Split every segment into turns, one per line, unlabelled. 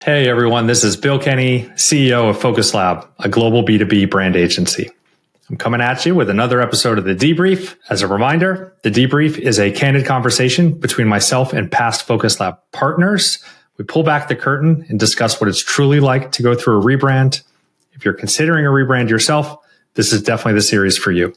Hey everyone, this is Bill Kenney, CEO of Focus Lab, a global B2B brand agency. I'm coming at you with another episode of The Debrief. As a reminder, The Debrief is a candid conversation between myself and past Focus Lab partners. We pull back the curtain and discuss what it's truly like to go through a rebrand. If you're considering a rebrand yourself, this is definitely the series for you.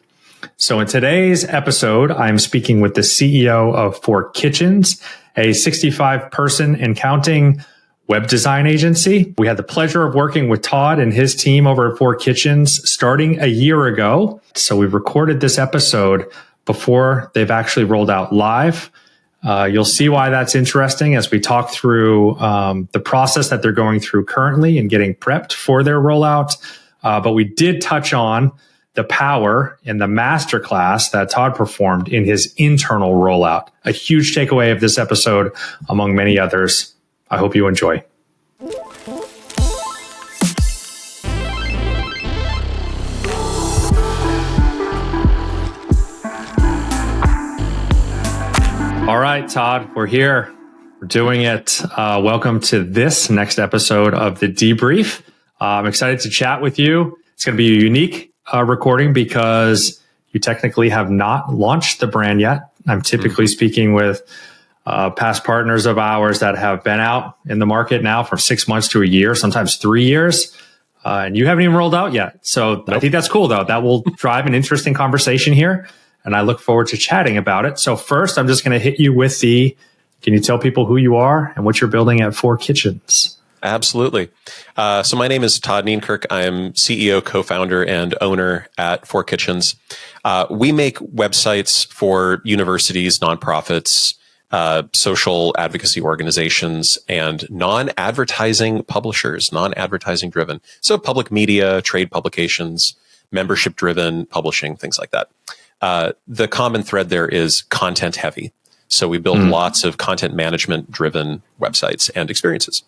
So in today's episode, I'm speaking with the CEO of Four Kitchens, a 65-person and counting web design agency. We had the pleasure of working with Todd and his team over at Four Kitchens starting a year ago. So we recorded this episode before they've actually rolled out live. You'll see why that's interesting as we talk through the process that they're going through currently and getting prepped for their rollout. But we did touch on the power in the masterclass that Todd performed in his internal rollout. A huge takeaway of this episode, among many others. I hope you enjoy. All right, Todd, we're here. We're doing it. Welcome to this next episode of The Debrief. I'm excited to chat with you. It's going to be a unique recording because you technically have not launched the brand yet. I'm typically speaking with past partners of ours that have been out in the market now for 6 months to a year, sometimes 3 years. And you haven't even rolled out yet. So nope. I think that's cool, though. That will drive an interesting conversation here. And I look forward to chatting about it. So first, I'm just going to hit you with can you tell people who you are and what you're building at Four Kitchens?
Absolutely. So my name is Todd Nienkerk. I'm CEO, co-founder, and owner at Four Kitchens. We make websites for universities, nonprofits, social advocacy organizations, and non-advertising publishers, non-advertising driven. So public media, trade publications, membership driven publishing, things like that. The common thread there is content heavy. So we build lots of content management driven websites and experiences.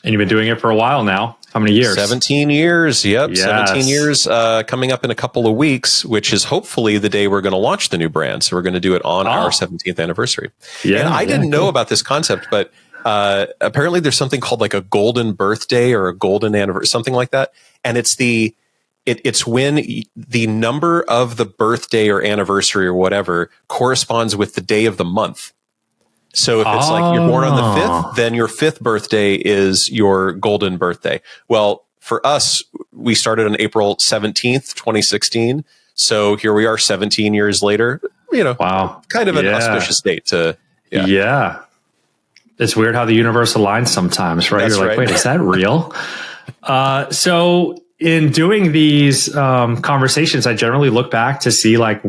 And you've been doing it for a while now. How many years?
17 years. Yep.
Yes.
17 years coming up in a couple of weeks, which is hopefully the day we're going to launch the new brand. So we're going to do it on our 17th anniversary. Yeah, and I didn't know about this concept, but apparently there's something called like a golden birthday or a golden anniversary, something like that. And it's when the number of the birthday or anniversary or whatever corresponds with the day of the month. So if it's like you're born on the 5th, then your 5th birthday is your golden birthday. Well, for us, we started on April 17th, 2016. So here we are 17 years later, wow, kind of an auspicious date to,
yeah. It's weird how the universe aligns sometimes, right?
That's
You're like,
right.
Wait, is that real? So in doing these conversations, I generally look back to see like,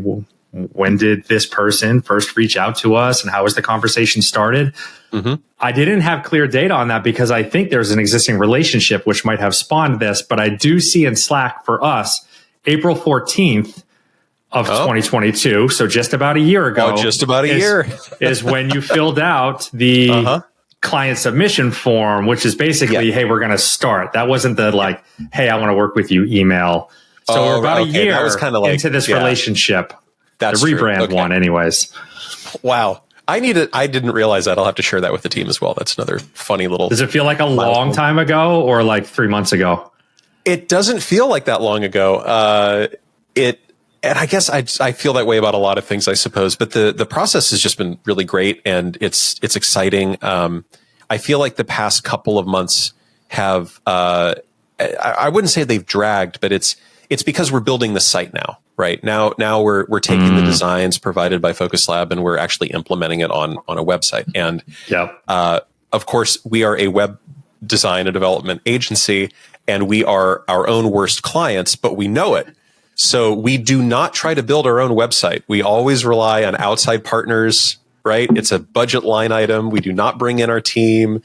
when did this person first reach out to us and how was the conversation started? Mm-hmm. I didn't have clear data on that because I think there's an existing relationship which might have spawned this, but I do see in Slack for us, April 14th of 2022. So just about a year ago.
Just about a year.
is when you filled out the client submission form, which is basically, hey, we're going to start. That wasn't the like, hey, I want to work with you email. So we're about a year that was kind of like, into this relationship.
That's
the Rebrand one anyways.
Wow. I didn't realize that. I'll have to share that with the team as well. That's another funny little.
Does it feel like a long time ago or like 3 months ago?
It doesn't feel like that long ago. And I guess I feel that way about a lot of things, I suppose, but the process has just been really great and it's exciting. I feel like the past couple of months have, I wouldn't say they've dragged, but it's because we're building the site now. Right now we're taking the designs provided by Focus Lab and we're actually implementing it on a website. And of course, we are a web design and development agency, and we are our own worst clients, but we know it. So we do not try to build our own website. We always rely on outside partners. Right? It's a budget line item. We do not bring in our team.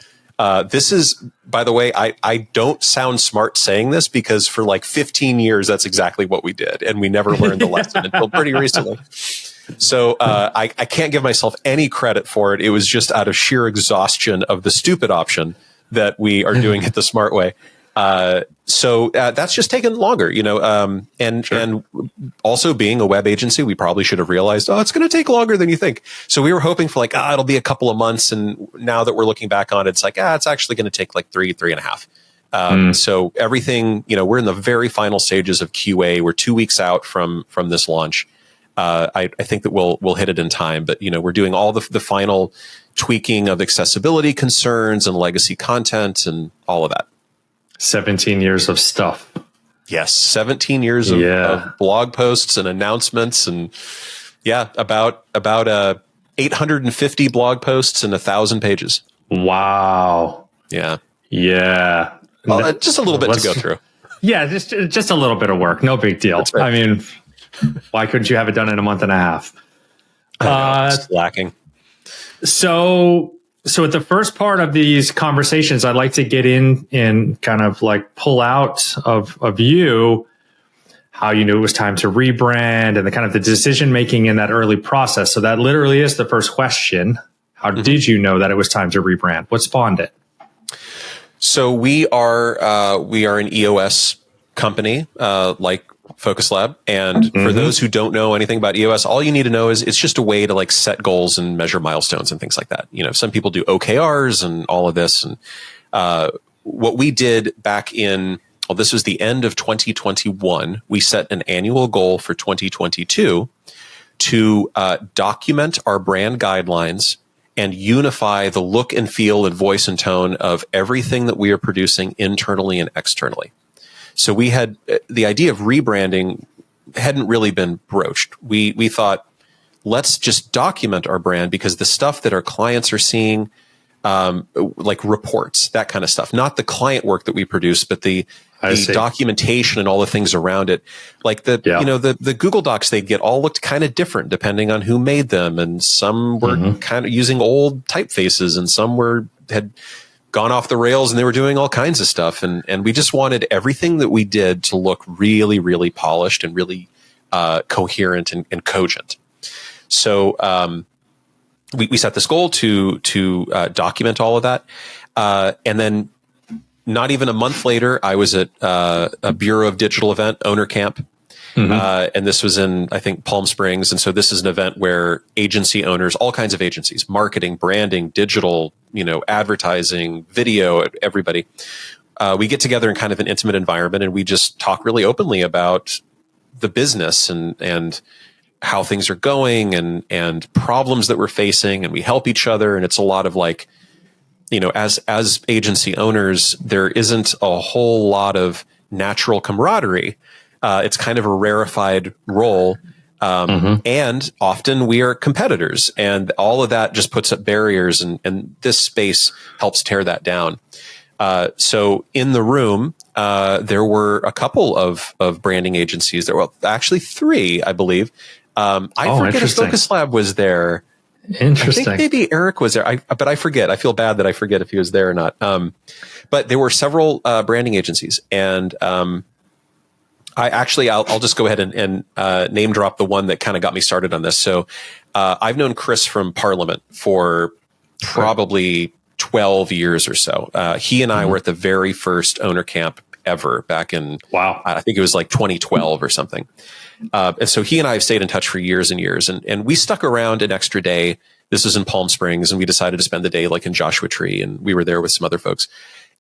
This is, by the way, I don't sound smart saying this because for like 15 years, that's exactly what we did. And we never learned the lesson until pretty recently. So I can't give myself any credit for it. It was just out of sheer exhaustion of the stupid option that we are doing it the smart way. So that's just taken longer, and also being a web agency, we probably should have realized, it's going to take longer than you think. So we were hoping for like, it'll be a couple of months. And now that we're looking back on it, it's like, it's actually going to take like three and a half. So everything, we're in the very final stages of QA. We're 2 weeks out from this launch. I think that we'll hit it in time, but we're doing all the final tweaking of accessibility concerns and legacy content and all of that.
17 years of stuff.
Yes, 17 years of blog posts and announcements, and about 850 blog posts and 1,000 pages.
Wow.
Yeah.
Well,
just a little bit to go through.
Yeah, just a little bit of work. No big deal. Right. I mean, why couldn't you have it done in a month and a half?
It's lacking.
So at the first part of these conversations, I'd like to get in and kind of like pull out of you how you knew it was time to rebrand and the kind of the decision making in that early process. So that literally is the first question. How did you know that it was time to rebrand? What spawned it?
So we are an EOS company, like Focus Lab. And for those who don't know anything about EOS, all you need to know is it's just a way to like set goals and measure milestones and things like that. Some people do OKRs and all of this. And what we did back in, this was the end of 2021. We set an annual goal for 2022 to document our brand guidelines and unify the look and feel and voice and tone of everything that we are producing internally and externally. So we had the idea of rebranding hadn't really been broached. We thought, let's just document our brand, because the stuff that our clients are seeing, like reports, that kind of stuff, not the client work that we produce, but the documentation and all the things around it. Like the Google Docs they get all looked kind of different depending on who made them. And some were kind of using old typefaces, and some had gone off the rails and they were doing all kinds of stuff. And we just wanted everything that we did to look really, really polished and really coherent and cogent. So we set this goal to document all of that. And then not even a month later, I was at a Bureau of Digital event, Owner Camp. And this was in, I think, Palm Springs. And so this is an event where agency owners, all kinds of agencies, marketing, branding, digital, advertising, video, everybody, we get together in kind of an intimate environment, and we just talk really openly about the business and how things are going and problems that we're facing, and we help each other. And it's a lot of like, as agency owners, there isn't a whole lot of natural camaraderie. It's kind of a rarefied role. And often we are competitors, and all of that just puts up barriers, and this space helps tear that down. So in the room, there were a couple of branding agencies. There were actually 3, I believe. I forget if Focus Lab was there.
Interesting.
I think maybe Eric was there, but I forget. I feel bad that I forget if he was there or not. But there were several branding agencies, and I'll just go ahead and name drop the one that kind of got me started on this. So I've known Chris from Parliament for probably 12 years or so. He and I were at the very first owner camp ever back in, I think it was like 2012 or something. And so he and I have stayed in touch for years and years. And we stuck around an extra day. This was in Palm Springs, and we decided to spend the day like in Joshua Tree, and we were there with some other folks.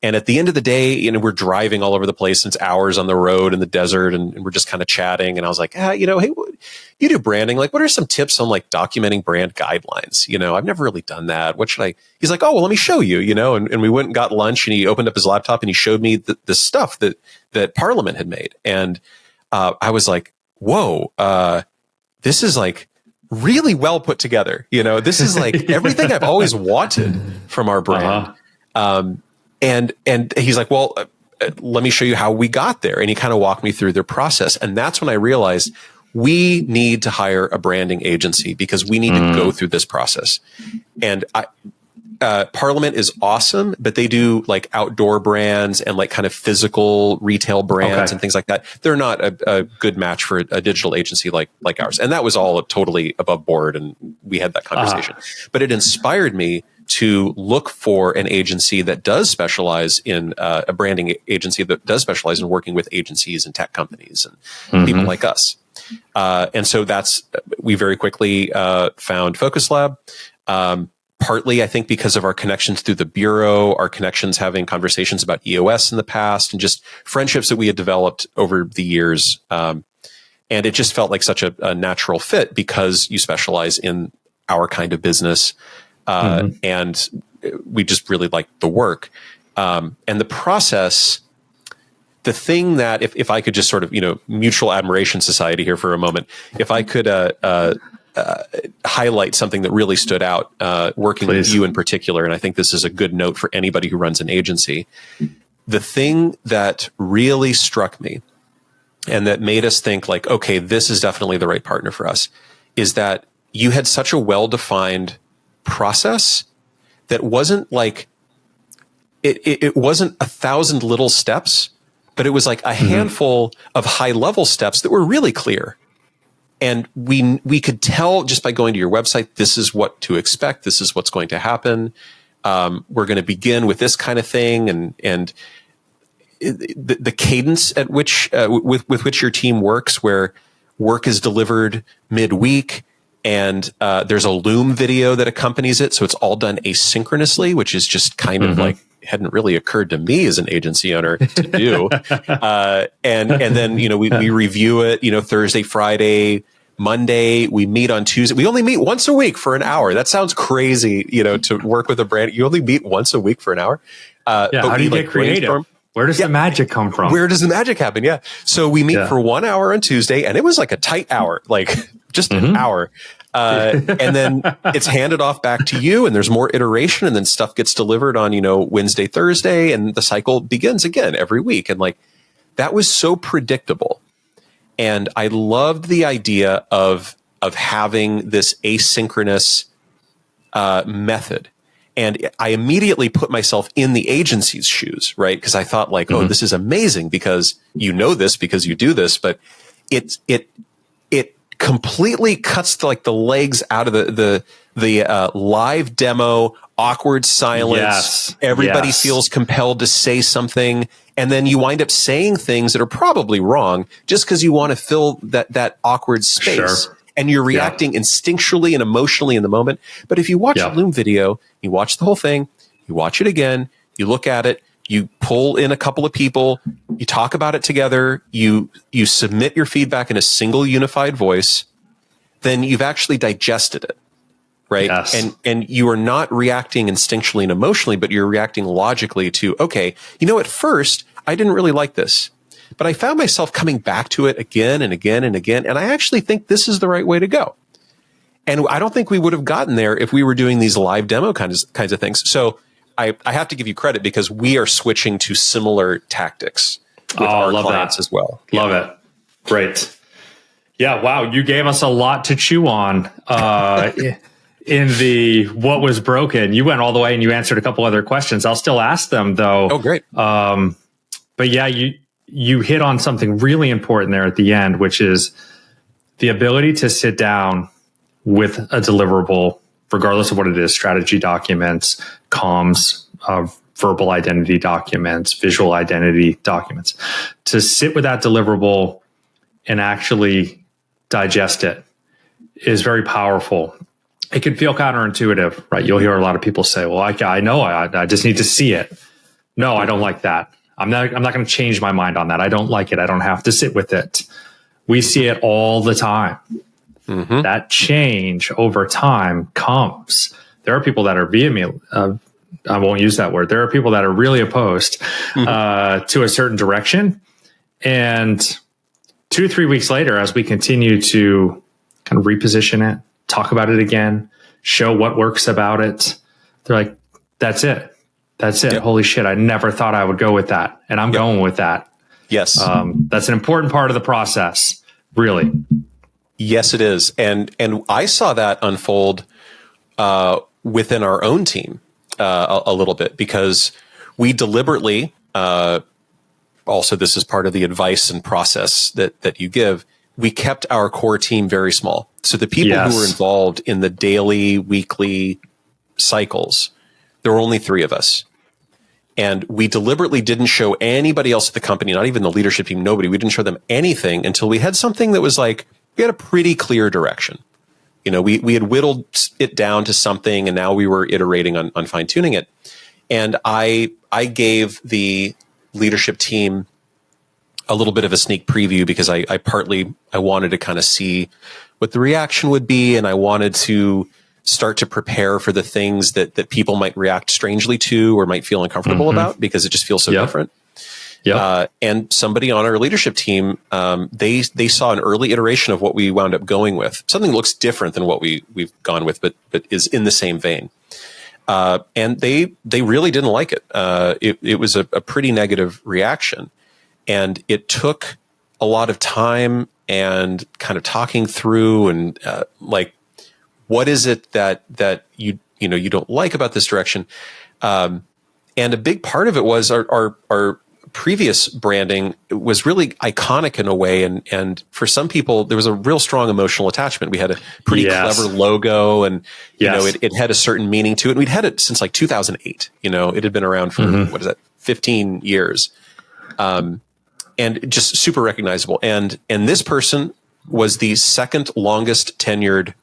And at the end of the day, we're driving all over the place. And it's hours on the road in the desert, and we're just kind of chatting. And I was like, hey, you do branding. Like, what are some tips on like documenting brand guidelines? I've never really done that. What should I? He's like, well, let me show you. And we went and got lunch, and he opened up his laptop and he showed me the stuff that Parliament had made. And I was like, whoa, this is like really well put together. This is like everything I've always wanted from our brand. And he's like, well, let me show you how we got there. And he kind of walked me through their process. And that's when I realized we need to hire a branding agency, because we need to go through this process. And Parliament is awesome, but they do like outdoor brands and like kind of physical retail brands and things like that. They're not a good match for a digital agency like ours. And that was all totally above board, and we had that conversation. But it inspired me to look for an agency that does specialize in a branding agency that does specialize in working with agencies and tech companies and people like us. And so we very quickly found Focus Lab. Partly, I think, because of our connections through the bureau, our connections having conversations about EOS in the past, and just friendships that we had developed over the years. And it just felt like such a natural fit because you specialize in our kind of business. And we just really liked the work. And the process, the thing that, if I could just sort of, mutual admiration society here for a moment, if I could highlight something that really stood out, working with you in particular, and I think this is a good note for anybody who runs an agency. The thing that really struck me and that made us think like, okay, this is definitely the right partner for us, is that you had such a well-defined process that wasn't like, it wasn't 1,000 little steps, but it was like a handful of high-level steps that were really clear. And we could tell just by going to your website, this is what to expect. This is what's going to happen. We're going to begin with this kind of thing, and the cadence at which with which your team works, where work is delivered midweek, and there's a Loom video that accompanies it, so it's all done asynchronously, which is just kind of like hadn't really occurred to me as an agency owner to do. And then we review it, Thursday, Friday, Monday. We meet on Tuesday. We only meet once a week for an hour. That sounds crazy, to work with a brand. You only meet once a week for an hour. But
how do you get creative? Where does the magic come from?
Where does the magic happen? Yeah. So we meet for 1 hour on Tuesday, and it was like a tight hour, like just an hour. And then it's handed off back to you, and there's more iteration, and then stuff gets delivered on, Wednesday, Thursday, and the cycle begins again every week. And like, that was so predictable. And I loved the idea of having this asynchronous method. And I immediately put myself in the agency's shoes, right? Because I thought like, oh, this is amazing because this because you do this, but it completely cuts the legs out of the live demo, awkward silence.
Yes.
Everybody feels compelled to say something. And then you wind up saying things that are probably wrong just because you want to fill that awkward space. Sure. And you're reacting instinctually and emotionally in the moment. But if you watch a Loom video, you watch the whole thing, you watch it again, you look at it, you pull in a couple of people, you talk about it together, you submit your feedback in a single unified voice, then you've actually digested it, right? Yes. And you are not reacting instinctually and emotionally, but you're reacting logically to, okay, at first I didn't really like this, but I found myself coming back to it again and again and again, and I actually think this is the right way to go. And I don't think we would have gotten there if we were doing these live demo kinds of things. So I have to give you credit because we are switching to similar tactics with our clients as well.
Love it. Great. Yeah. Wow. You gave us a lot to chew on in the what was broken. You went all the way and you answered a couple other questions. I'll still ask them though.
Oh, great.
But yeah, you hit on something really important there at the end, which is the ability to sit down with a deliverable, regardless of what it is, strategy documents, comms, verbal identity documents, visual identity documents, to sit with that deliverable and actually digest it is very powerful. It can feel counterintuitive, right? You'll hear a lot of people say, well, I know, I just need to see it. No, I don't like that. I'm not going to change my mind on that. I don't like it. I don't have to sit with it. We see it all the time. That change over time comes. There are people that are vehemently, I won't use that word. There are people that are really opposed to a certain direction. And 2 or 3 weeks later, as we continue to kind of reposition it, talk about it again, show what works about it, they're like, that's it. That's it. Yep. Holy shit. I never thought I would go with that. And I'm going with that.
Yes.
That's an important part of the process, really.
Yes, it is. And I saw that unfold within our own team a little bit because we deliberately, also this is part of the advice and process that you give, we kept our core team very small. So the people who were involved in the daily, weekly cycles there were only 3 of us. And we deliberately didn't show anybody else at the company, not even the leadership team, nobody. We didn't show them anything until we had something that was like, we had a pretty clear direction. We had whittled it down to something, and now we were iterating on fine tuning it. And I gave the leadership team a little bit of a sneak preview because I wanted to kind of see what the reaction would be, and I wanted to start to prepare for the things that people might react strangely to or might feel uncomfortable about, because it just feels so different. Yep. And somebody on our leadership team, they saw an early iteration of what we wound up going with. Something that looks different than what we've gone with, but is in the same vein. And they really didn't like it. It was a pretty negative reaction, and it took a lot of time and kind of talking through and like, what is it that you don't like about this direction? And a big part of it was our previous branding was really iconic in a way. And for some people, there was a real strong emotional attachment. We had a pretty clever logo, and, it had a certain meaning to it. And we'd had it since like 2008, it had been around for, 15 years. And just super recognizable. And this person was the second longest tenured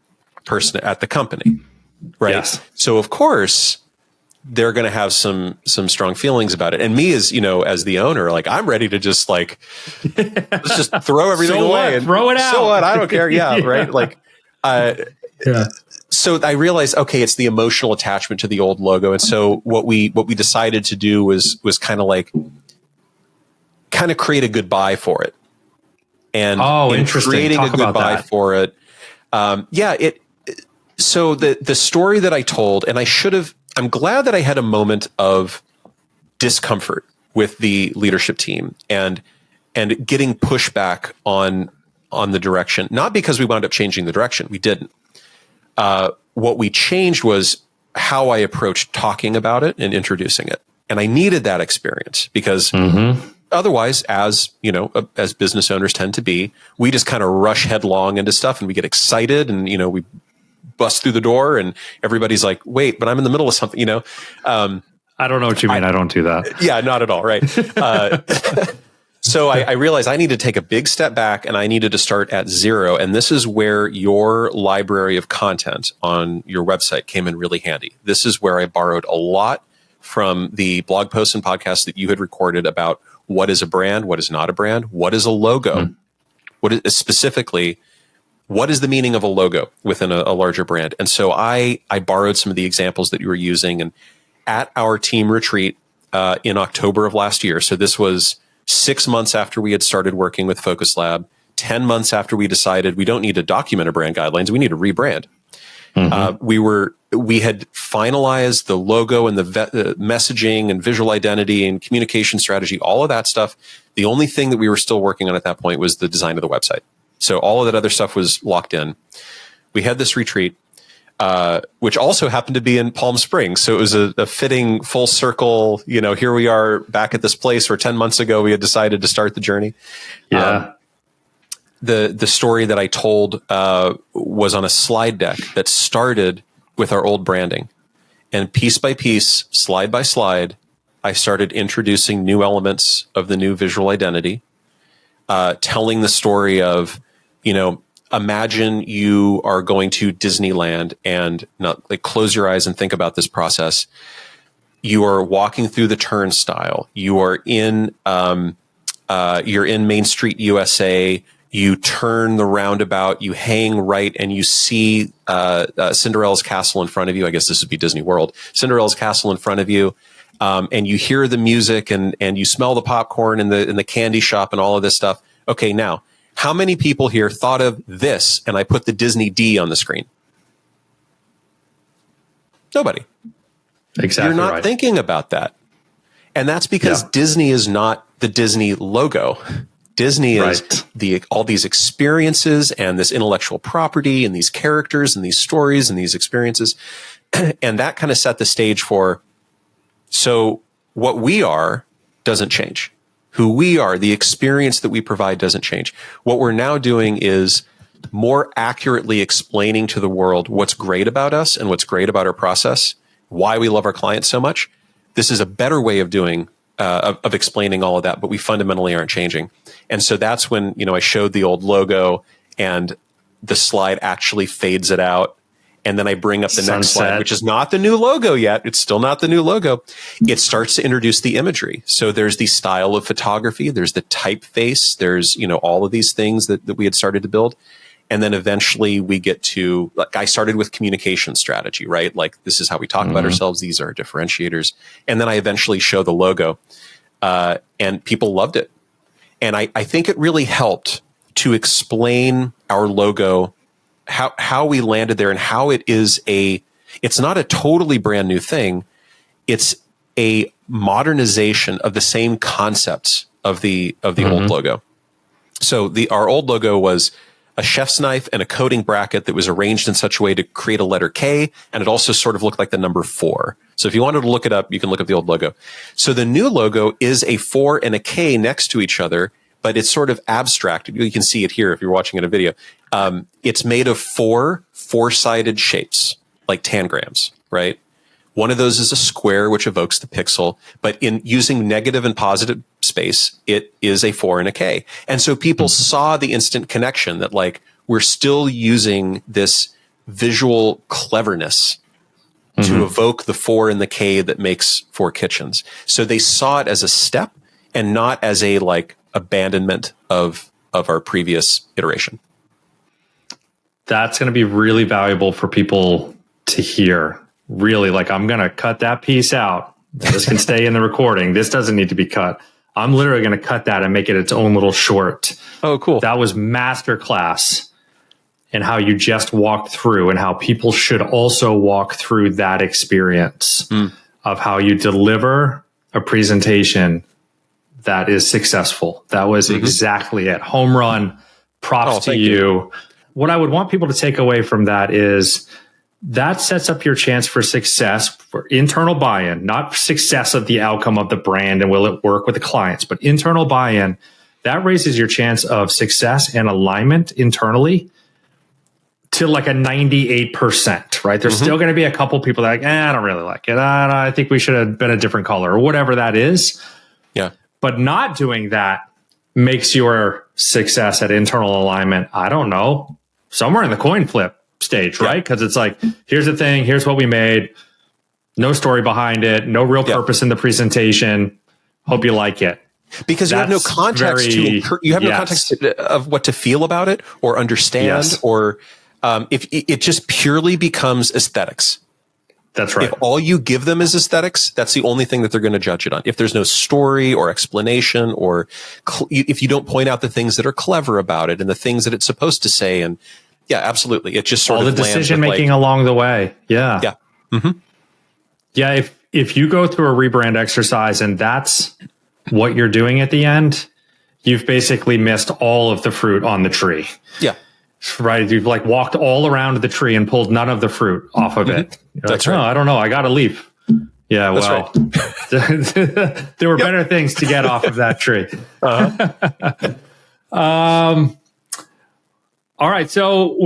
person at the company. Right. Yes. So of course, they're going to have some strong feelings about it. And me as the owner, like, I'm ready to just like, let's just throw everything away and
throw it out.
So what? I don't care. Yeah. Right. Like, so I realized, okay, it's the emotional attachment to the old logo. And so what we decided to do was kind of create a goodbye for it. And
interesting.
Creating
Talk
a goodbye for it. So the story that I told, and I'm glad that I had a moment of discomfort with the leadership team and getting pushback on the direction, not because we wound up changing the direction. We didn't. What we changed was how I approached talking about it and introducing it. And I needed that experience because otherwise, as business owners tend to be, we just kind of rush headlong into stuff and we get excited and, we bust through the door and everybody's like, wait, but I'm in the middle of something,
I don't know what you mean. I don't do that.
Yeah, not at all. Right. So I realized I need to take a big step back and I needed to start at zero. And this is where your library of content on your website came in really handy. This is where I borrowed a lot from the blog posts and podcasts that you had recorded about what is a brand, what is not a brand, what is a logo, what is specifically, what is the meaning of a logo within a larger brand. And so I borrowed some of the examples that you were using, and at our team retreat in October of last year. So this was 6 months after we had started working with Focus Lab, 10 months after we decided we don't need to document our brand guidelines, we need to rebrand. We had finalized the logo and the messaging and visual identity and communication strategy, all of that stuff. The only thing that we were still working on at that point was the design of the website. So all of that other stuff was locked in. We had this retreat, which also happened to be in Palm Springs. So it was a fitting full circle, here we are back at this place where 10 months ago we had decided to start the journey. Yeah. The story that I told was on a slide deck that started with our old branding. And piece by piece, slide by slide, I started introducing new elements of the new visual identity, telling the story of, imagine you are going to Disneyland and not like close your eyes and think about this process. You are walking through the turnstile. You are in Main Street, USA. You turn the roundabout, you hang right, and you see Cinderella's castle in front of you. I guess this would be Disney World. Cinderella's castle in front of you, and you hear the music and you smell the popcorn in the candy shop and all of this stuff. Okay, now, how many people here thought of this? And I put the Disney D on the screen. Nobody.
Exactly.
You're not thinking about that, and that's because Disney is not the Disney logo. Disney is all these experiences and this intellectual property and these characters and these stories and these experiences. And that kind of set the stage for, so what we are doesn't change. Who we are, the experience that we provide doesn't change. What we're now doing is more accurately explaining to the world what's great about us and what's great about our process why we love our clients so much. This is a better way of doing, of explaining all of that, but we fundamentally aren't changing. And so that's when, I showed the old logo and the slide actually fades it out. And then I bring up the next slide, which is not the new logo yet. It's still not the new logo. It starts to introduce the imagery. So there's the style of photography. There's the typeface. There's, all of these things that we had started to build. And then eventually we get to, like, I started with communication strategy, right? Like, this is how we talk about ourselves. These are our differentiators. And then I eventually show the logo, and people loved it. And I think it really helped to explain our logo, how we landed there, and how it's not a totally brand new thing. It's a modernization of the same concepts of the old logo. So our old logo was a chef's knife and a coating bracket that was arranged in such a way to create a letter K, and it also sort of looked like the number 4. So if you wanted to look it up, you can look up the old logo. So the new logo is a 4 and a K next to each other, but it's sort of abstracted. You can see it here if you're watching in a video. It's made of 4 4-sided shapes, like tangrams, right? One of those is a square, which evokes the pixel, but in using negative and positive space, it is a 4 and a K. And so people saw the instant connection that, like, we're still using this visual cleverness to evoke the 4 and the K that makes 4 kitchens. So they saw it as a step and not as a, like, abandonment of our previous iteration.
That's going to be really valuable for people to hear. Really, like, I'm going to cut that piece out. This can stay in the recording. This doesn't need to be cut. I'm literally going to cut that and make it its own little short.
Oh, cool.
That was masterclass in how you just walked through, and how people should also walk through that experience of how you deliver a presentation that is successful. That was exactly it. Home run. Props to you. What I would want people to take away from that is that sets up your chance for success, for internal buy-in, not success of the outcome of the brand and will it work with the clients, but internal buy-in. That raises your chance of success and alignment internally to like a 98%, right? There's still going to be a couple people that are like, I don't really like it. I think we should have been a different color, or whatever that is.
Yeah.
But not doing that makes your success at internal alignment, I don't know, somewhere in the coin flip stage, right? Because it's like, here's the thing, here's what we made, no story behind it, no real purpose in the presentation. Hope you like it.
Because you have no context no context of what to feel about it or understand, or if it just purely becomes aesthetics.
That's right.
If all you give them is aesthetics, that's the only thing that they're going to judge it on. If there's no story or explanation, or if you don't point out the things that are clever about it and the things that it's supposed to say, and yeah, absolutely, it just sort
of all the decision making along the way. Yeah. Yeah. If you go through a rebrand exercise and that's what you're doing at the end, you've basically missed all of the fruit on the tree. Yeah. Right. You've like walked all around the tree and pulled none of the fruit off of it.
That's
like,
right.
I don't know. I got to leave. Yeah. Well, there were better things to get off of that tree. All right. So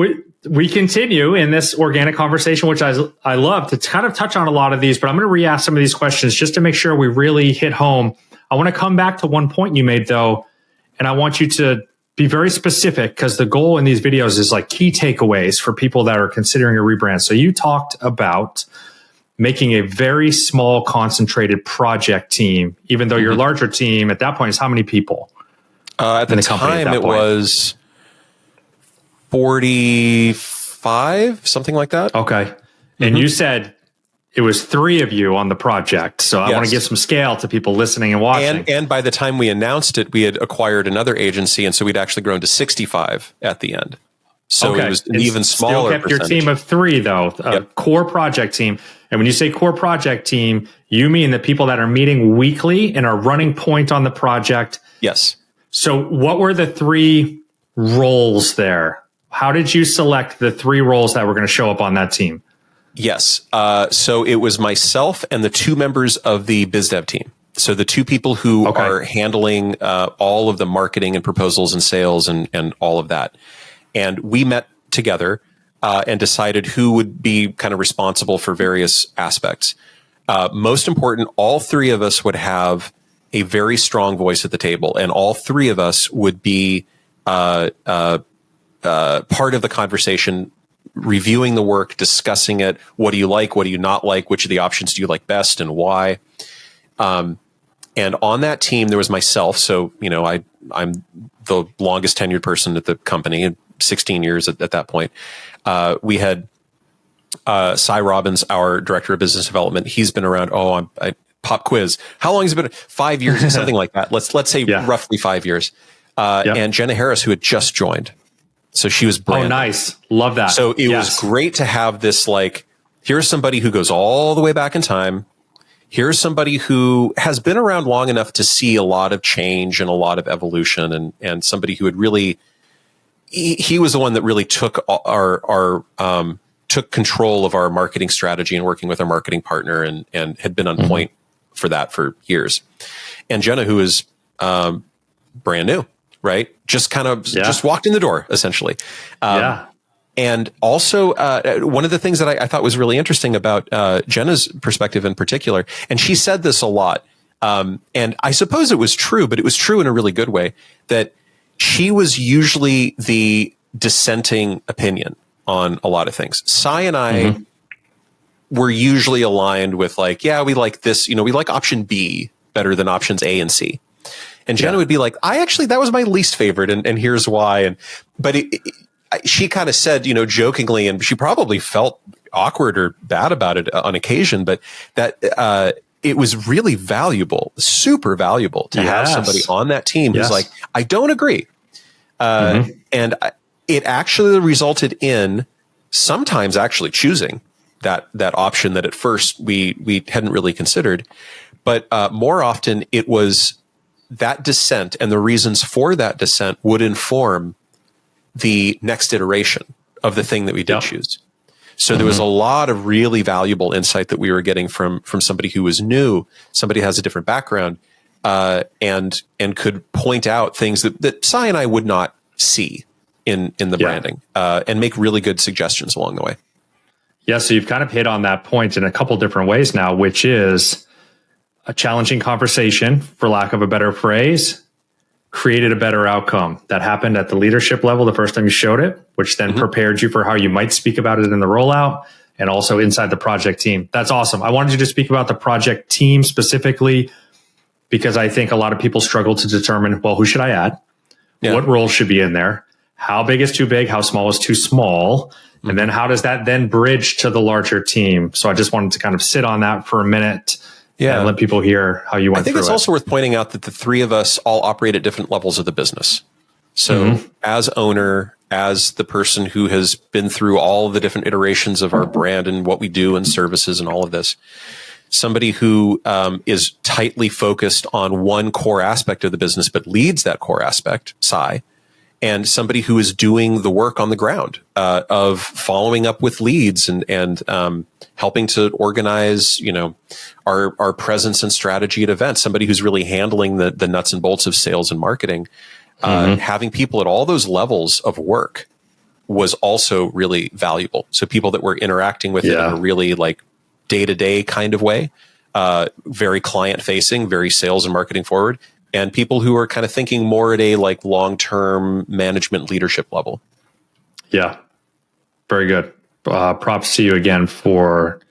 we continue in this organic conversation, which I love to kind of touch on a lot of these, but I'm going to re-ask some of these questions just to make sure we really hit home. I want to come back to one point you made though, and I want you to be very specific, because the goal in these videos is like key takeaways for people that are considering a rebrand. So you talked about making a very small concentrated project team, even though your larger team at that point is how many people?
At the time it was 45, something like that.
Okay. And you said it was 3 of you on the project. So I want to give some scale to people listening and watching.
And by the time we announced it, we had acquired another agency. And so we'd actually grown to 65 at the end. So it was an even smaller
still kept
percentage.
Your team of 3, though, a core project team. And when you say core project team, you mean the people that are meeting weekly and are running point on the project.
Yes.
So what were the 3 roles there? How did you select the 3 roles that were going to show up on that team?
Yes. So it was myself and the 2 members of the biz dev team. So the 2 people who are handling all of the marketing and proposals and sales and all of that. And we met together and decided who would be kind of responsible for various aspects. Most important, all three of us would have a very strong voice at the table, and all three of us would be part of the conversation, reviewing the work, discussing it. What do you like? What do you not like? Which of the options do you like best, and why? And on that team, there was myself. So, I'm the longest tenured person at the company, 16 years at that point. We had Cy Robbins, our director of business development. He's been around. Pop quiz. How long has it been? 5 years or something like that. Let's say roughly 5 years. And Jenna Harris, who had just joined. So she was brand new.
Oh, nice. Love that.
So it was great to have this, here's somebody who goes all the way back in time. Here's somebody who has been around long enough to see a lot of change and a lot of evolution, and somebody who had really, he was the one that really took took control of our marketing strategy and working with our marketing partner, and had been on point for that for years. And Jenna, who is brand new, right? Just kind of just walked in the door, essentially. And also, one of the things that I thought was really interesting about Jenna's perspective in particular, and she said this a lot, and I suppose it was true, but it was true in a really good way, that she was usually the dissenting opinion on a lot of things. Cy and I were usually aligned with we like this, we like option B better than options A and C. And Jenna would be like, that was my least favorite, and here's why. But she kind of said, jokingly, and she probably felt awkward or bad about it on occasion, but that it was really valuable, super valuable to have somebody on that team who's like, I don't agree. And it actually resulted in sometimes actually choosing that option that at first we hadn't really considered. But more often it was that dissent, and the reasons for that dissent would inform the next iteration of the thing that we did choose. So there was a lot of really valuable insight that we were getting from somebody who was new, somebody who has a different background, and could point out things that Cy and I would not see in the branding, and make really good suggestions along the way.
Yeah, so you've kind of hit on that point in a couple different ways now, which is a challenging conversation, for lack of a better phrase, created a better outcome that happened at the leadership level the first time you showed it, which then prepared you for how you might speak about it in the rollout, and also inside the project team. That's awesome. I wanted you to speak about the project team specifically, because I think a lot of people struggle to determine, well, who should I add? What role should be in there? How big is too big? How small is too small? And then how does that then bridge to the larger team? So I just wanted to kind of sit on that for a minute. And let people hear how you went through it. I think
it's also worth pointing out that the three of us all operate at different levels of the business. So as owner, as the person who has been through all of the different iterations of our brand and what we do and services and all of this, somebody who is tightly focused on one core aspect of the business but leads that core aspect, Cy, and somebody who is doing the work on the ground of following up with leads and helping to organize, our presence and strategy at events. Somebody who's really handling the nuts and bolts of sales and marketing. Having people at all those levels of work was also really valuable. So people that were interacting with it in a really day-to-day kind of way, very client-facing, very sales and marketing forward. And people who are kind of thinking more at a long-term management leadership level. Yeah,
very good. Props to you again for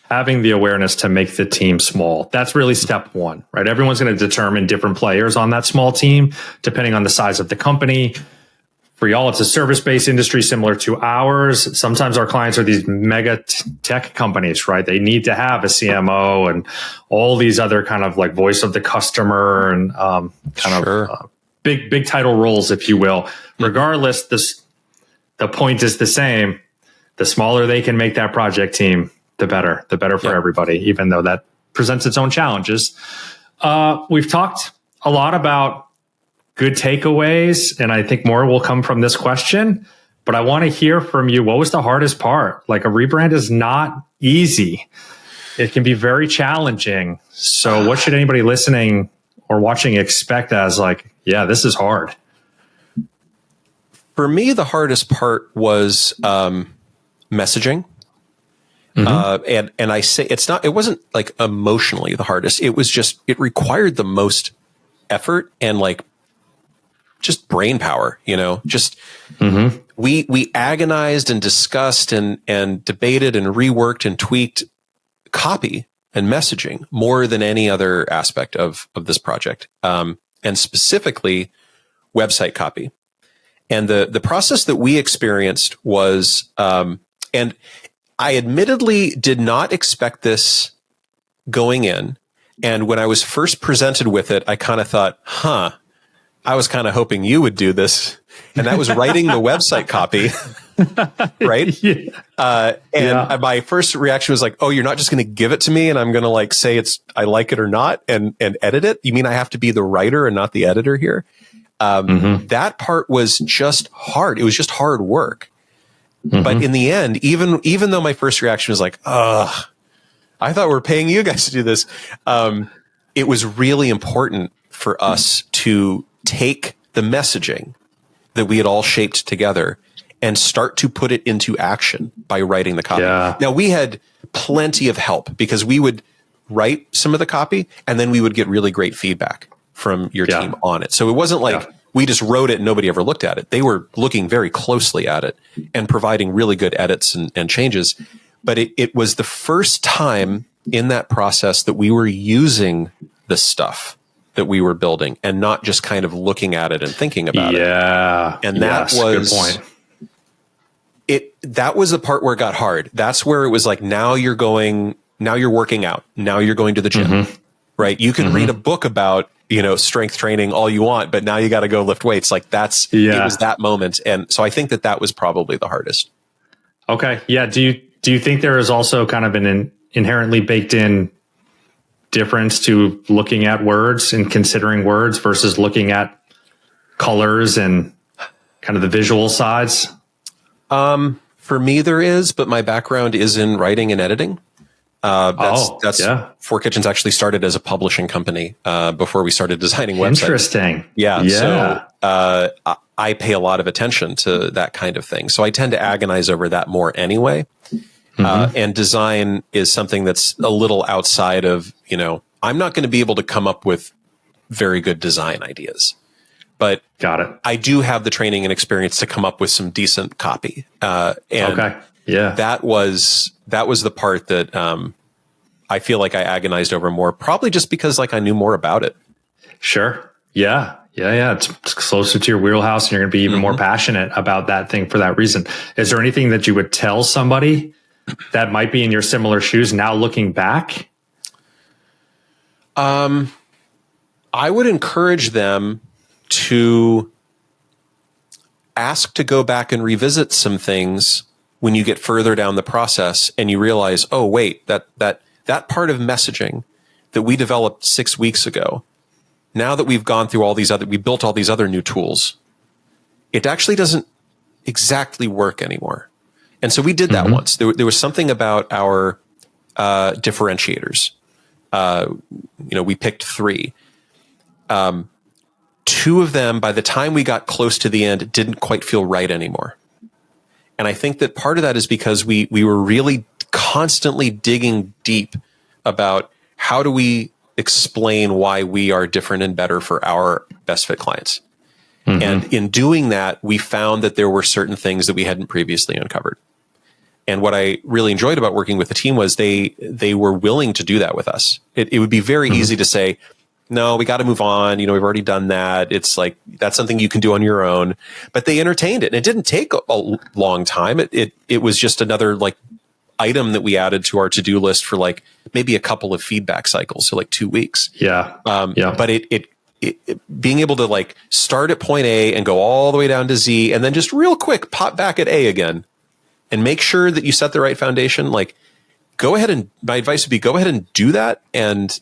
having the awareness to make the team small. That's really step one, right? Everyone's going to determine different players on that small team, depending on the size of the company. For y'all, it's a service-based industry similar to ours. Sometimes our clients are these mega tech companies, right? They need to have a CMO and all these other kind of voice of the customer and big title roles, if you will. Regardless, the point is the same. The smaller they can make that project team, the better for everybody, even though that presents its own challenges. We've talked a lot about good takeaways, and I think more will come from this question, but I want to hear from you. What was the hardest part? A rebrand is not easy. It can be very challenging. So what should anybody listening or watching expect as this is hard?
For me, the hardest part was messaging. And I say it wasn't like emotionally the hardest. It was just, it required the most effort and like just brain power, just we agonized and discussed and debated and reworked and tweaked copy and messaging more than any other aspect of this project. And specifically website copy. And the process that we experienced was, and I admittedly did not expect this going in. And when I was first presented with it, I kind of thought, I was kind of hoping you would do this. And that was writing the website copy. Right. Yeah. My first reaction was like, oh, you're not just going to give it to me and I'm going to like say I like it or not and edit it. You mean I have to be the writer and not the editor here? That part was just hard. It was just hard work. But in the end, even though my first reaction was like, I thought we were paying you guys to do this. It was really important for us to take the messaging that we had all shaped together and start to put it into action by writing the copy. Yeah. Now, we had plenty of help because we would write some of the copy and then we would get really great feedback from your team on it. So it wasn't like we just wrote it and nobody ever looked at it. They were looking very closely at it and providing really good edits and changes. But it was the first time in that process that we were using the stuff that we were building and not just kind of looking at it and thinking about it. Yeah. And that was good point. That was the part where it got hard. That's where it was like, now you're working out. Now you're going to the gym, right? You can read a book about, strength training all you want, but now you got to go lift weights. Like it was that moment. And so I think that was probably the hardest.
Okay. Yeah. Do you think there is also kind of an inherently baked in difference to looking at words and considering words versus looking at colors and kind of the visual sides?
For me, there is, but my background is in writing and editing. That's Four Kitchens actually started as a publishing company before we started designing websites.
Interesting.
Yeah. So I pay a lot of attention to that kind of thing. So I tend to agonize over that more anyway. And design is something that's a little outside of, I'm not going to be able to come up with very good design ideas, but I do have the training and experience to come up with some decent copy. That was the part that I feel like I agonized over more, probably just because like I knew more about it.
Sure. Yeah. It's closer to your wheelhouse and you're going to be even more passionate about that thing for that reason. Is there anything that you would tell somebody that might be in your similar shoes now looking back?
I would encourage them to ask to go back and revisit some things when you get further down the process and you realize, oh, wait, that part of messaging that we developed 6 weeks ago, now that we've gone through we built all these other new tools, it actually doesn't exactly work anymore. And so we did that once. There was something about our differentiators. We picked 3. 2 of them, by the time we got close to the end, didn't quite feel right anymore. And I think that part of that is because we were really constantly digging deep about how do we explain why we are different and better for our best fit clients. And in doing that, we found that there were certain things that we hadn't previously uncovered. And what I really enjoyed about working with the team was they were willing to do that with us. It would be very easy to say, no, we got to move on. We've already done that. It's like, that's something you can do on your own. But they entertained it. And it didn't take a long time. It was just another like item that we added to our to-do list for like maybe a couple of feedback cycles. So like 2 weeks. But it being able to like start at point A and go all the way down to Z and then just real quick pop back at A again and make sure that you set the right foundation. Like go ahead and my advice would be go ahead and do that and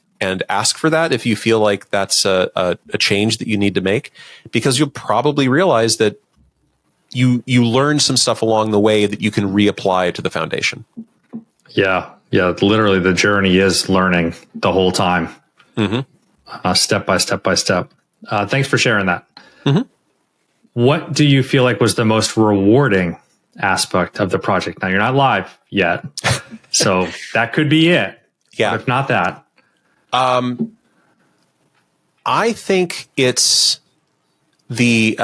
ask for that if you feel like that's a change that you need to make, because you'll probably realize that you learn some stuff along the way that you can reapply to the foundation.
Yeah. Literally the journey is learning the whole time. Step by step by step. Thanks for sharing that. What do you feel like was the most rewarding aspect of the project. Now you're not live yet, so that could be it.
Yeah.
But if not that,
I think it's the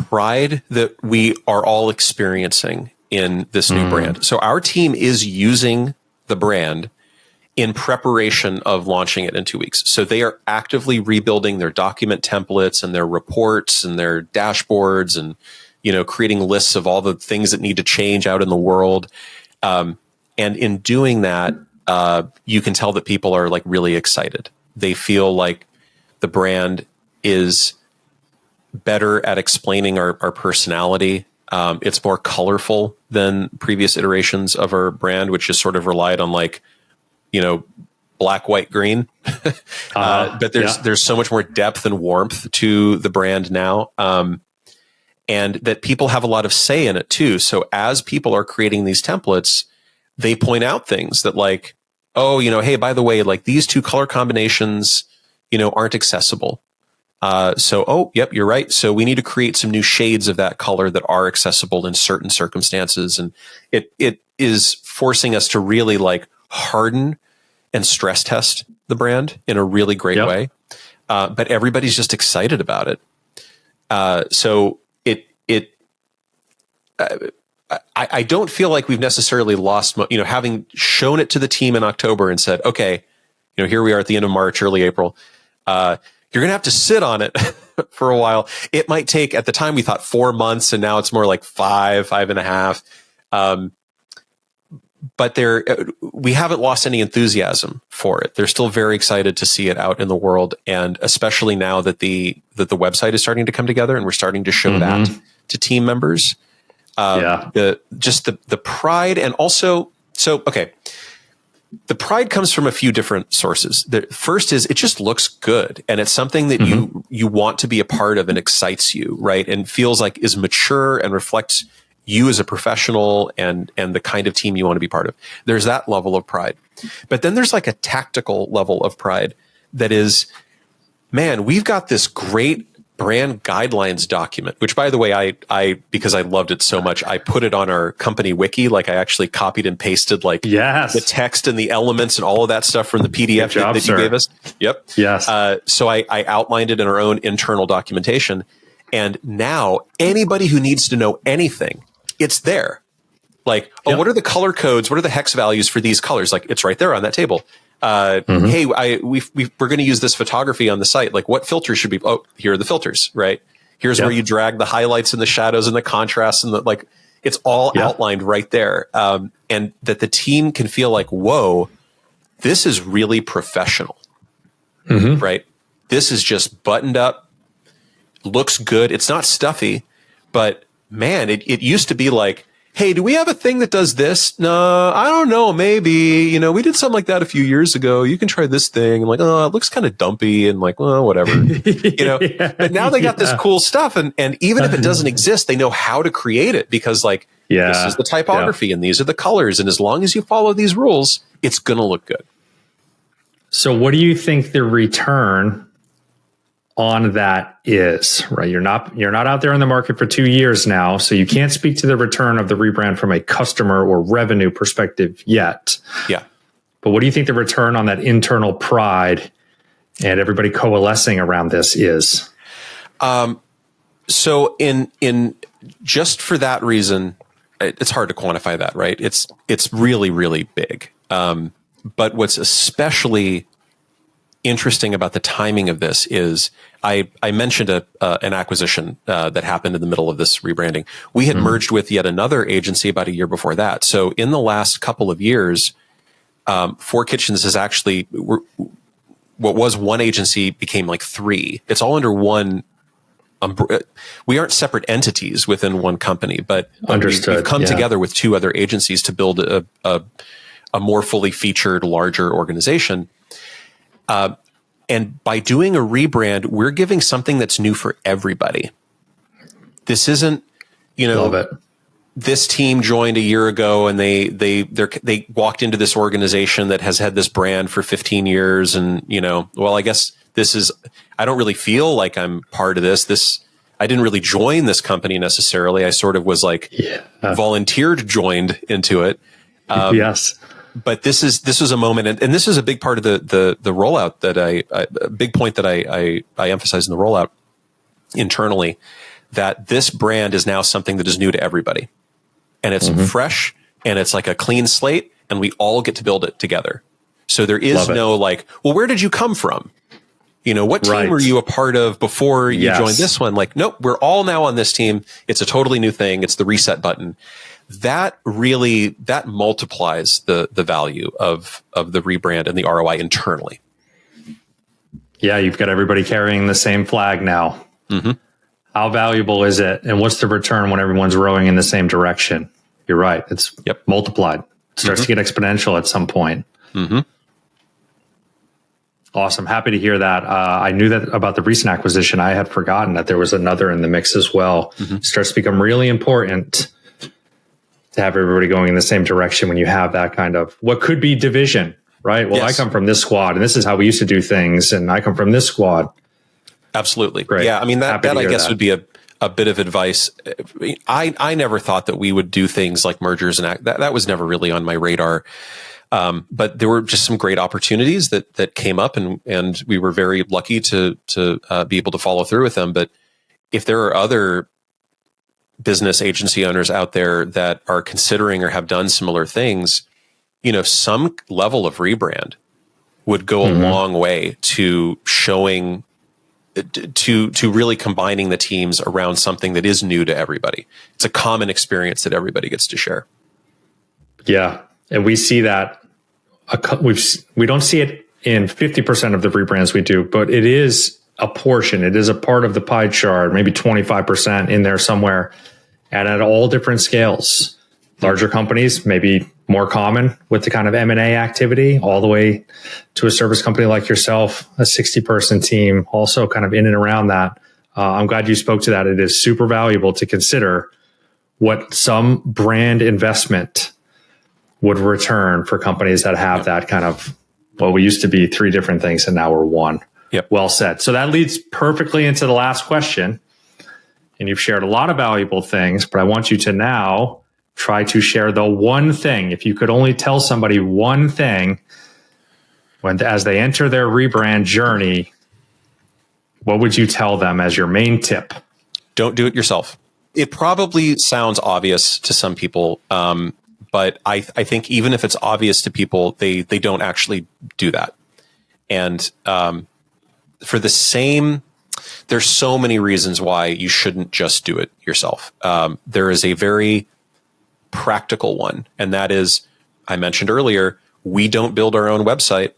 pride that we are all experiencing in this new brand. So our team is using the brand in preparation of launching it in 2 weeks. So they are actively rebuilding their document templates and their reports and their dashboards and, creating lists of all the things that need to change out in the world. And in doing that, you can tell that people are like really excited. They feel like the brand is better at explaining our personality. It's more colorful than previous iterations of our brand, which just sort of relied on black, white, green. But there's so much more depth and warmth to the brand now. And that people have a lot of say in it too. So as people are creating these templates, they point out things that like, hey, by the way, like these two color combinations, aren't accessible. Yep, you're right. So we need to create some new shades of that color that are accessible in certain circumstances. And it is forcing us to really like harden and stress test the brand in a really great way. But everybody's just excited about it. I don't feel like we've necessarily lost, having shown it to the team in October and said, okay, here we are at the end of March, early April. You're going to have to sit on it for a while. It might take, at the time we thought 4 months, and now it's more like 5.5. But we haven't lost any enthusiasm for it. They're still very excited to see it out in the world. And especially now that the website is starting to come together and we're starting to show that to team members. The pride, and also, the pride comes from a few different sources. The first is it just looks good, and it's something that you want to be a part of and excites you, right? And feels like is mature and reflects you as a professional and the kind of team you want to be part of. There's that level of pride. But then there's like a tactical level of pride that is, man, we've got this great brand guidelines document, which, by the way, I because I loved it so much, I put it on our company wiki. Like I actually copied and pasted the text and the elements and all of that stuff from the PDF that you gave us. Yep. Yes. So I outlined it in our own internal documentation. And now anybody who needs to know anything, it's there. Like, what are the color codes? What are the hex values for these colors? Like, it's right there on that table. Hey, we're going to use this photography on the site. Like, what filters should we? Oh, here are the filters, right? Here's where you drag the highlights and the shadows and the contrasts and it's all outlined right there. And that the team can feel like, whoa, this is really professional, right? This is just buttoned up, looks good. It's not stuffy, but man, it used to be like, hey, do we have a thing that does this? No, I don't know. Maybe, we did something like that a few years ago. You can try this thing. And like, oh, it looks kind of dumpy and like, well, whatever, but now they got this cool stuff. And even if it doesn't exist, they know how to create it because this is the typography and these are the colors. And as long as you follow these rules, it's going to look good.
So what do you think the return on that is, right? You're not out there in the market for 2 years now, so you can't speak to the return of the rebrand from a customer or revenue perspective yet. Yeah. But what do you think the return on that internal pride and everybody coalescing around this is?
So in just for that reason, it's hard to quantify that, right? It's really, really big. But what's especially interesting about the timing of this is I mentioned an acquisition that happened in the middle of this rebranding. We had merged with yet another agency about a year before that. So in the last couple of years, Four Kitchens is actually what was one agency became like three. It's all under one. We aren't separate entities within one company, but we've come together with two other agencies to build a more fully featured, larger organization. And by doing a rebrand, we're giving something that's new for everybody. This isn't,
Love it.
This team joined a year ago and they walked into this organization that has had this brand for 15 years. And, well, I guess I don't really feel like I'm part of this. I didn't really join this company necessarily. I sort of was like volunteered, joined into it.
Yes.
But this was a moment, and this is a big part of the rollout that a big point that I emphasize in the rollout internally, that this brand is now something that is new to everybody, and it's fresh, and it's like a clean slate, and we all get to build it together. So there is no like, well, where did you come from? You know, what team were you a part of before you joined this one? Like, nope, we're all now on this team. It's a totally new thing. It's the reset button. That multiplies the value of the rebrand and the ROI internally.
Yeah, you've got everybody carrying the same flag now. How valuable is it? And what's the return when everyone's rowing in the same direction? You're right. It's multiplied. It starts to get exponential at some point. Awesome. Happy to hear that. I knew that about the recent acquisition. I had forgotten that there was another in the mix as well. It starts to become really important to have everybody going in the same direction when you have that kind of what could be division, right? Well, I come from this squad and this is how we used to do things. And I come from this squad.
Absolutely.
Great.
Yeah. I mean, that I guess would be a bit of advice. I never thought that we would do things like mergers and that was never really on my radar. But there were just some great opportunities that came up, and we were very lucky to be able to follow through with them. But if there are other business agency owners out there that are considering or have done similar things, you know, some level of rebrand would go a long way to showing, to really combining the teams around something that is new to everybody. It's a common experience that everybody gets to share.
Yeah. And we see that we don't see it in 50% of the rebrands we do, but it is a portion. It is a part of the pie chart, maybe 25% in there somewhere, and at all different scales. Larger companies, maybe more common with the kind of M&A activity, all the way to a service company like yourself, a 60-person team, also kind of in and around that. I'm glad you spoke to that. It is super valuable to consider what some brand investment would return for companies that have that kind of, well, we used to be three different things and now we're one. Well said. So that leads perfectly into the last question. And you've shared a lot of valuable things, but I want you to now try to share the one thing. If you could only tell somebody one thing as they enter their rebrand journey, what would you tell them as your main tip?
Don't do it yourself. It probably sounds obvious to some people, but I think even if it's obvious to people, they don't actually do that. And for the same, there's so many reasons why you shouldn't just do it yourself. There is a very practical one, and that is, I mentioned earlier, we don't build our own website.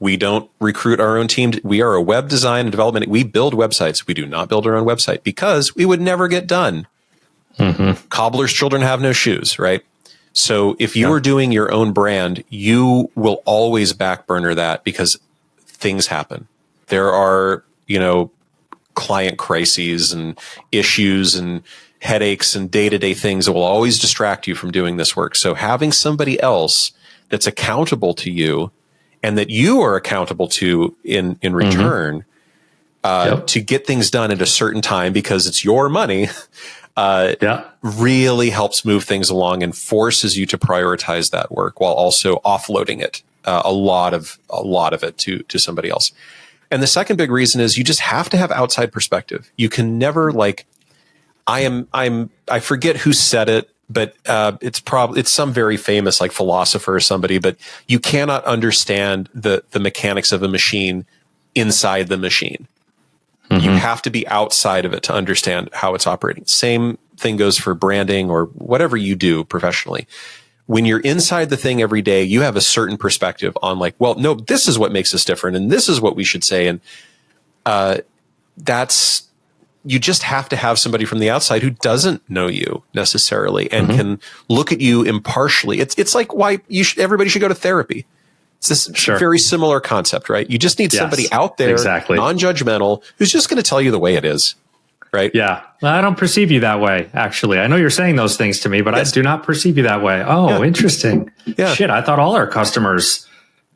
We don't recruit our own team. We are a web design and development. We build websites. We do not build our own website because we would never get done. Cobbler's children have no shoes, right? So if you are doing your own brand, you will always back burner that because things happen. There are, client crises and issues and headaches and day-to-day things that will always distract you from doing this work. So having somebody else that's accountable to you and that you are accountable to in return to get things done at a certain time because it's your money really helps move things along and forces you to prioritize that work while also offloading it, a lot of it to somebody else. And the second big reason is you just have to have outside perspective. You can never I forget who said it, but it's some very famous philosopher or somebody, but you cannot understand the mechanics of a machine inside the machine. You have to be outside of it to understand how it's operating. Same thing goes for branding or whatever you do professionally. When you're inside the thing every day, you have a certain perspective on no, this is what makes us different and this is what we should say. And you just have to have somebody from the outside who doesn't know you necessarily and can look at you impartially. It's like why everybody should go to therapy. It's this very similar concept, right? You just need somebody out there, non-judgmental, who's just going to tell you the way it is, right? Yeah.
Well, I don't perceive you that way, actually. I know you're saying those things to me, but I do not perceive you that way. Oh, interesting. Yeah. Shit, I thought all our customers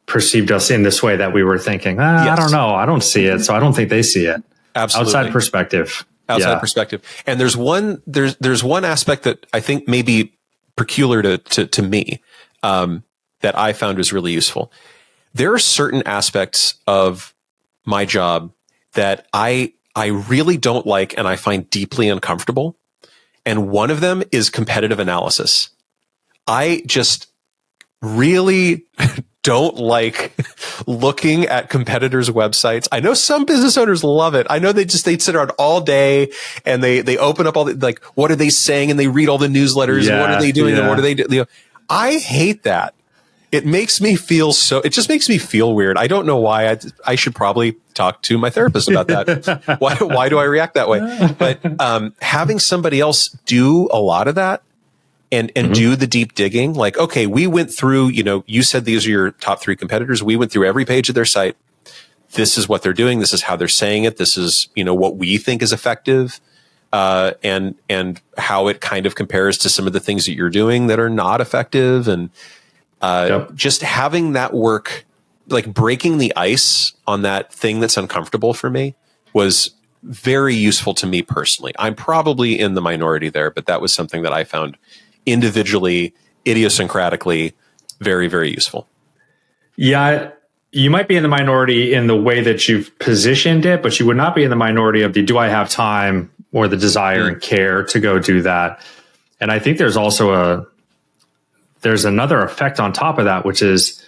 perceived us in this way that we were thinking. I don't know. I don't see it, so I don't think they see it.
Absolutely.
Outside perspective.
perspective. And there's one aspect that I think may be peculiar to me, that I found was really useful. There are certain aspects of my job that I really don't like and I find deeply uncomfortable. And one of them is competitive analysis. I just really don't like looking at competitors' websites. I know some business owners love it. I know they sit around all day and they open up all the, like, what are they saying? And they read all the newsletters. And what are they doing? And what are they doing? I hate that. It makes me feel it just makes me feel weird. I don't know why. I should probably talk to my therapist about that. Why do I react that way? But having somebody else do a lot of that and do the deep digging, like, okay, we went through, you said these are your top 3 competitors. We went through every page of their site. This is what they're doing. This is how they're saying it. This is, what we think is effective. And how it kind of compares to some of the things that you're doing that are not effective. And just having that work, like breaking the ice on that thing that's uncomfortable for me, was very useful to me personally. I'm probably in the minority there, but that was something that I found individually, idiosyncratically, very, very useful.
Yeah, you might be in the minority in the way that you've positioned it, but you would not be in the minority of do I have time or the desire and care to go do that? And I think there's also there's another effect on top of that, which is,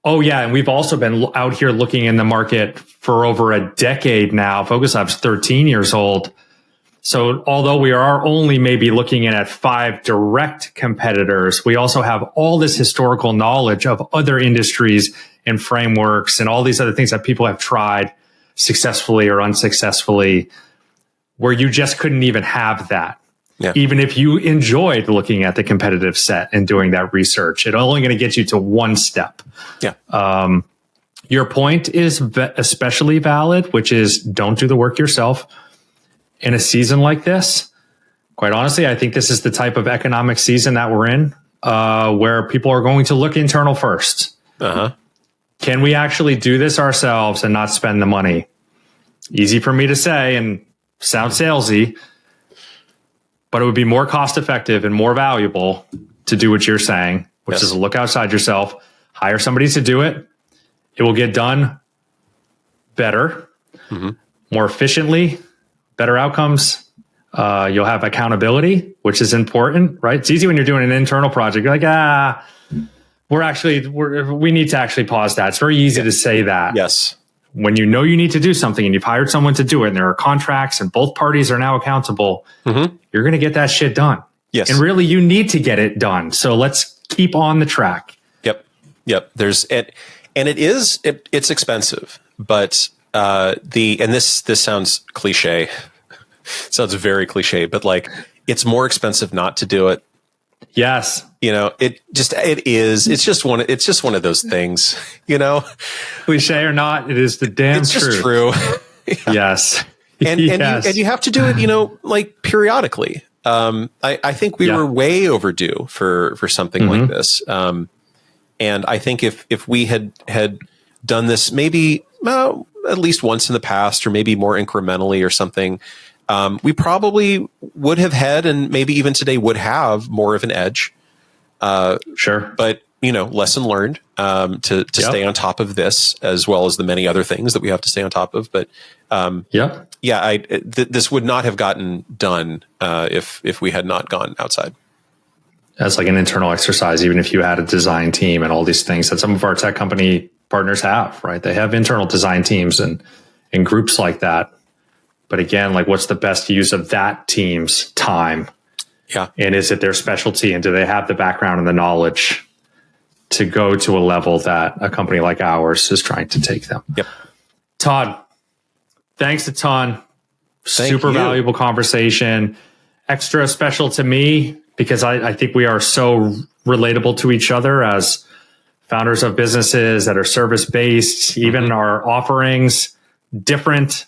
and we've also been out here looking in the market for over a decade now. Focus Lab's 13 years old. So although we are only maybe looking at 5 direct competitors, we also have all this historical knowledge of other industries and frameworks and all these other things that people have tried successfully or unsuccessfully, where you just couldn't even have that. Yeah. Even if you enjoyed looking at the competitive set and doing that research, it's only going to get you to one step.
Yeah.
Your point is especially valid, which is don't do the work yourself. In a season like this, quite honestly, I think this is the type of economic season that we're in, where people are going to look internal first. Can we actually do this ourselves and not spend the money? Easy for me to say and sound salesy, but it would be more cost effective and more valuable to do what you're saying, which is look outside yourself, hire somebody to do it. It will get done better, more efficiently, better outcomes. You'll have accountability, which is important, right? It's easy when you're doing an internal project. You're like, we need to actually pause that. It's very easy to say that.
Yes.
When you know you need to do something and you've hired someone to do it and there are contracts and both parties are now accountable, you're going to get that shit done.
Yes.
And really you need to get it done. So let's keep on the track.
Yep. It's expensive, but this sounds cliche. Sounds very cliche, but like it's more expensive not to do it.
Yes.
It's just one of those things,
Cliche or not, it is the damn
truth.
It's
just true.
Yes.
And you have to do it, like periodically. I think we were way overdue for something like this. And I think if we had done this maybe at least once in the past, or maybe more incrementally or something, we probably would have had, and maybe even today would have, more of an edge.
Sure.
But, lesson learned, to stay on top of this, as well as the many other things that we have to stay on top of. But, this would not have gotten done, if we had not gone outside.
That's like an internal exercise, even if you had a design team and all these things that some of our tech company partners have, right? They have internal design teams and groups like that. But again, like, what's the best use of that team's time?
Yeah.
And is it their specialty? And do they have the background and the knowledge to go to a level that a company like ours is trying to take them?
Yep.
Todd, thanks a ton. Super valuable conversation. Extra special to me because I think we are so relatable to each other as founders of businesses that are service-based, even our offerings different.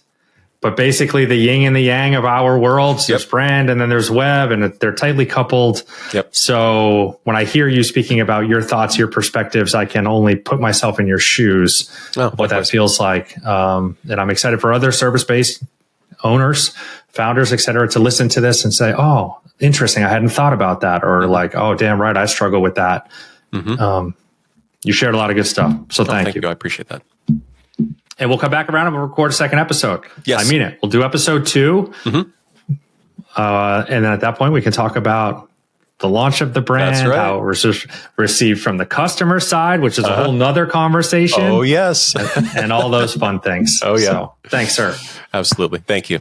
But basically the yin and the yang of our worlds, there's brand and then there's web, and they're tightly coupled.
Yep.
So when I hear you speaking about your thoughts, your perspectives, I can only put myself in your shoes, what that feels like. And I'm excited for other service-based owners, founders, et cetera, to listen to this and say, oh, interesting. I hadn't thought about that. Or like, oh, damn right. I struggle with that. You shared a lot of good stuff. So thank you.
I appreciate that.
And we'll come back around and we'll record a second episode.
Yes.
I mean it. We'll do episode 2. And then at that point, we can talk about the launch of the brand,
That's right.
how it was received from the customer side, which is a whole nother conversation.
Oh, yes.
And all those fun things.
Oh, yeah.
So, thanks, sir.
Absolutely. Thank you.